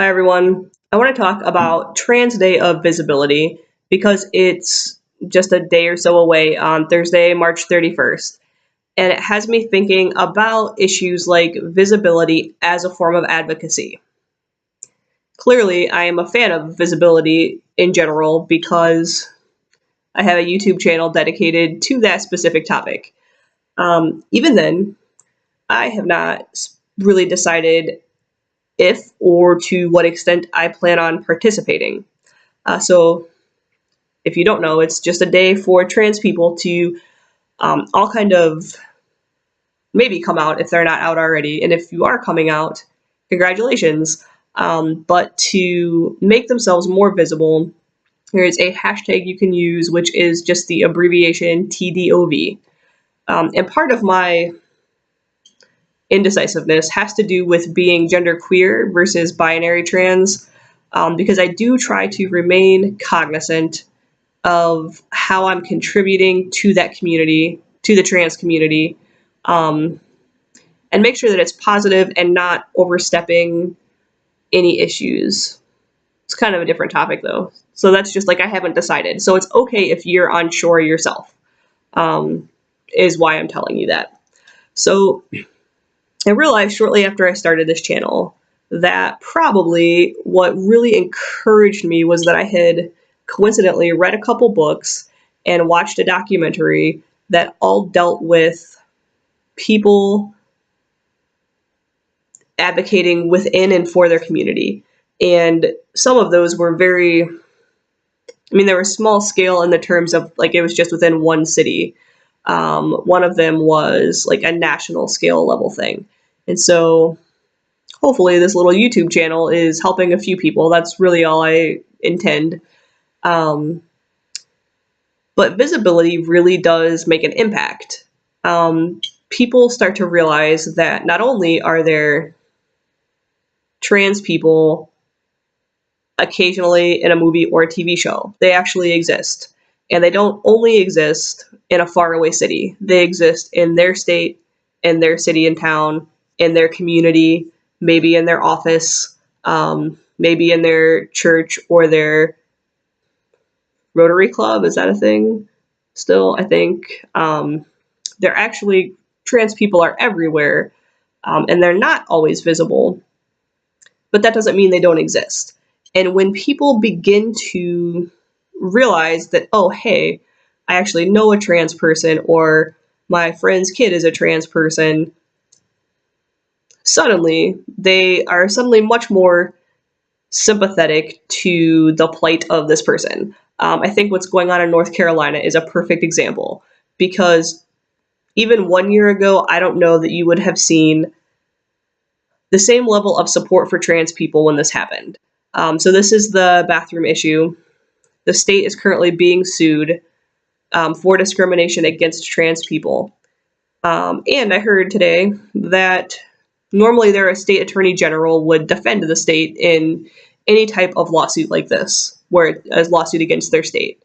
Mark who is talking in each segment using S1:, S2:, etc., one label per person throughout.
S1: Hi, everyone. I want to talk about Trans Day of Visibility because it's just a day or so away on Thursday, March 31st. And it has me thinking about issues like visibility as a form of advocacy. Clearly, I am a fan of visibility in general because I have a YouTube channel dedicated to that specific topic. Even then, I have not really decided if or to what extent I plan on participating. So if you don't know, it's just a day for trans people to all kind of maybe come out if they're not out already. And if you are coming out, congratulations. But to make themselves more visible, there is a hashtag you can use, which is just the abbreviation TDOV. And part of my indecisiveness has to do with being genderqueer versus binary trans, because I do try to remain cognizant of how I'm contributing to that community, to the trans community, um, and make sure that it's positive and not overstepping any issues. It's kind of a different topic though. So that's just like I haven't decided. So it's okay if you're unsure yourself, is why I'm telling you that. So I realized shortly after I started this channel that probably what really encouraged me was that I had coincidentally read a couple books and watched a documentary that all dealt with people advocating within and for their community. And some of those were they were small scale in the terms of like it was just within one city. One of them was like a national scale level thing. And so hopefully this little YouTube channel is helping a few people. That's really all I intend. Um, but visibility really does make an impact. People start to realize that not only are there trans people occasionally in a movie or a TV show, they actually exist. And they don't only exist in a faraway city, they exist in their state, in their city and town, in their community, maybe in their office, maybe in their church or their Rotary Club. Is that a thing still? I think they're actually, trans people are everywhere, and they're not always visible, but that doesn't mean they don't exist. And when people begin to realize that, oh, hey, I actually know a trans person, or my friend's kid is a trans person, suddenly they are suddenly much more sympathetic to the plight of this person. I think what's going on in North Carolina is a perfect example because even 1 year ago, I don't know that you would have seen the same level of support for trans people when this happened. So this is the bathroom issue. The state is currently being sued for discrimination against trans people. And I heard today that normally their state attorney general would defend the state in any type of lawsuit like this, where a lawsuit against their state.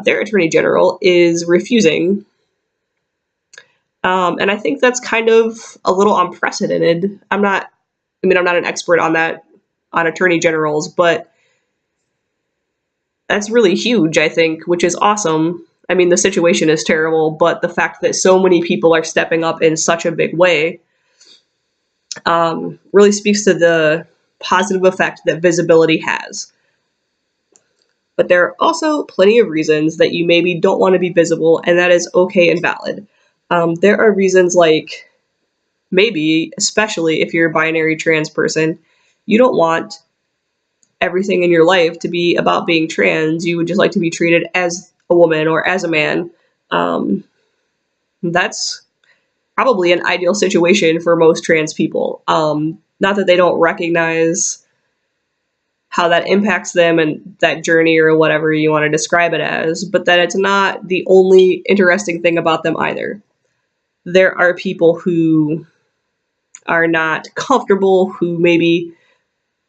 S1: Their attorney general is refusing. And I think that's kind of a little unprecedented. I'm not an expert on that, on attorney generals, but that's really huge, I think, which is awesome. I mean, the situation is terrible, but the fact that so many people are stepping up in such a big way really speaks to the positive effect that visibility has. But there are also plenty of reasons that you maybe don't want to be visible, and that is okay and valid. There are reasons like maybe, especially if you're a binary trans person, you don't want everything in your life to be about being trans. You would just like to be treated as a woman or as a man. That's probably an ideal situation for most trans people. Not that they don't recognize how that impacts them and that journey or whatever you want to describe it as, but that it's not the only interesting thing about them either. There are people who are not comfortable, who maybe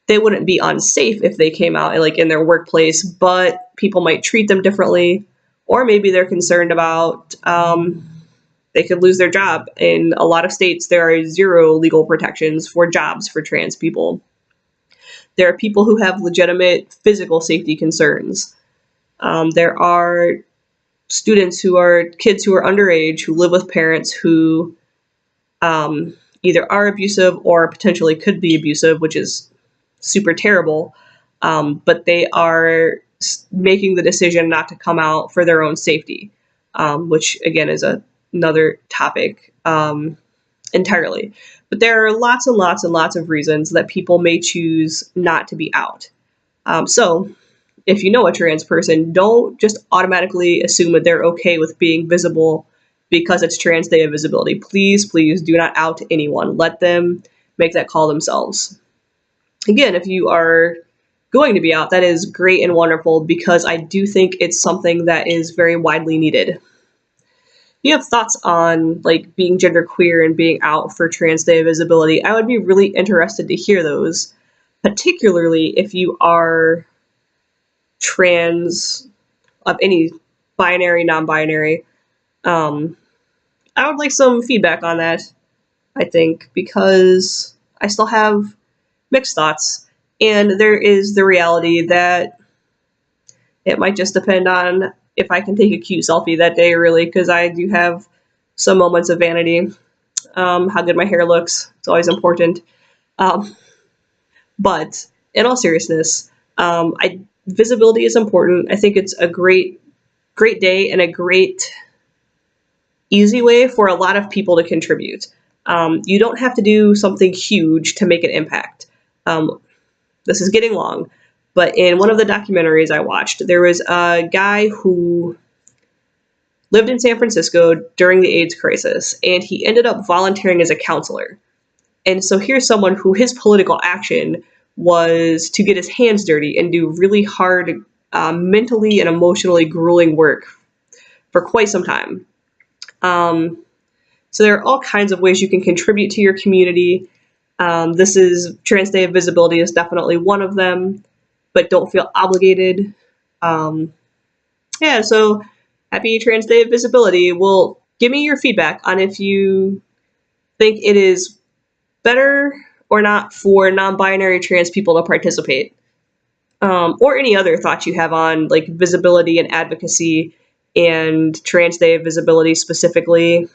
S1: they wouldn't be unsafe if they came out like in their workplace, but people might treat them differently, or maybe they're concerned about they could lose their job. In a lot of states, there are zero legal protections for jobs for trans people. There are people who have legitimate physical safety concerns. There are students who are kids who are underage who live with parents who either are abusive or potentially could be abusive, which is super terrible. But they are making the decision not to come out for their own safety, which again is another topic entirely. But there are lots and lots and lots of reasons that people may choose not to be out. So if you know a trans person, don't just automatically assume that they're okay with being visible because it's Trans Day of Visibility. Please, please do not out anyone. Let them make that call themselves. Again, if you are going to be out, that is great and wonderful, because I do think it's something that is very widely needed. If you have thoughts on like being genderqueer and being out for Trans Day of Visibility, I would be really interested to hear those, particularly if you are trans of any binary, non-binary. I would like some feedback on that, I think, because I still have mixed thoughts, and there is the reality that it might just depend on if I can take a cute selfie that day, really, because I do have some moments of vanity. How good my hair looks, it's always important. But in all seriousness, visibility is important. I think it's a great day and a great easy way for a lot of people to contribute. You don't have to do something huge to make an impact. This is getting long, but in one of the documentaries I watched, there was a guy who lived in San Francisco during the AIDS crisis, and he ended up volunteering as a counselor. And so here's someone who his political action was to get his hands dirty and do really hard, mentally and emotionally grueling work for quite some time. So there are all kinds of ways you can contribute to your community. This is Trans Day of Visibility is definitely one of them, but don't feel obligated. Yeah, so happy Trans Day of Visibility. Well, give me your feedback on if you think it is better or not for non-binary trans people to participate, or any other thoughts you have on like visibility and advocacy and Trans Day of Visibility specifically,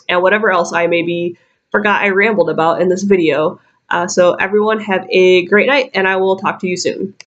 S1: and whatever else I maybe forgot I rambled about in this video. So everyone have a great night, and I will talk to you soon.